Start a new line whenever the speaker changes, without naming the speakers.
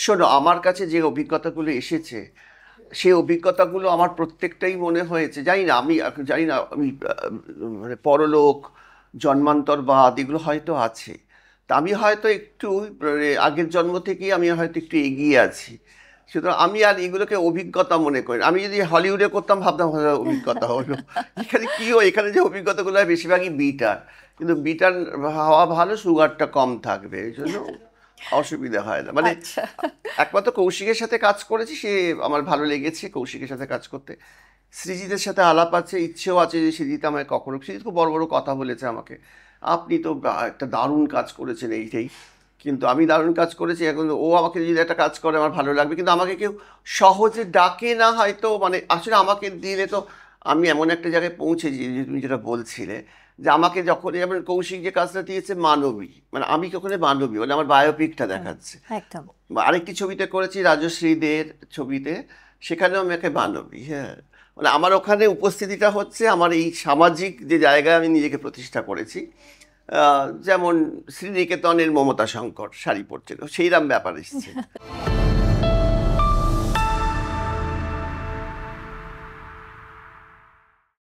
শোনো, আমার কাছে যে অভিজ্ঞতাগুলো এসেছে সেই অভিজ্ঞতাগুলো আমার প্রত্যেকটাই মনে হয়েছে, জানি না আমি জানি না আমি মানে পরলোক, জন্মান্তরবাদ এগুলো হয়তো আছে। তা আমি হয়তো একটু আগের জন্ম থেকেই আমি হয়তো একটু এগিয়ে আছি। সুতরাং আমি আর এগুলোকে অভিজ্ঞতা মনে করি না। আমি যদি হলিউডে করতাম ভাবতাম হয়তো অভিজ্ঞতা হলো। এখানে কি হয়, এখানে যে অভিজ্ঞতাগুলো হয় বেশিরভাগই বিটার, কিন্তু বিটার হওয়া ভালো, সুগারটা কম থাকবে, এই জন্য অসুবিধা হয় না। মানে
আচ্ছা।
একমাত্র কৌশিকের সাথে কাজ করেছি, সে আমার ভালো লেগেছে কৌশিকের সাথে কাজ করতে। সৃজিতের সাথে আলাপ আছে, ইচ্ছেও আছে যে সৃজিত আমায় কখনো, সৃজিত খুব বড় বড় কথা বলেছে আমাকে, আপনি তো একটা দারুণ কাজ করেছেন এইটাই। কিন্তু আমি দারুণ কাজ করেছি, এখন ও আমাকে যদি একটা কাজ করে আমার ভালো লাগবে, কিন্তু আমাকে কেউ সহজে ডাকে না হয়তো, মানে আসলে আমাকে দিলে তো আমি এমন একটা জায়গায় পৌঁছেছি যে তুমি যেটা বলছিলে, যে আমাকে যখন যেমন কৌশিক যে কাজটা দিয়েছে মানবী, মানে আমি কখনো মানবী মানে আমার বায়োপিকটা
হুম,
দেখাচ্ছে।
একদম।
বা আরেকটি ছবিতে করেছি রাজশ্রী দের ছবিতে, সেখানেও আমি একে মানবী, হ্যাঁ। মানে আমার ওখানে উপস্থিতিটা হচ্ছে আমার এই সামাজিক যে জায়গায় আমি নিজেকে প্রতিষ্ঠা করেছি। যেমন শ্রীনিকেতনের মমতা শঙ্কর শাড়ি পরছিল, সেইরকম ব্যাপার এসছে।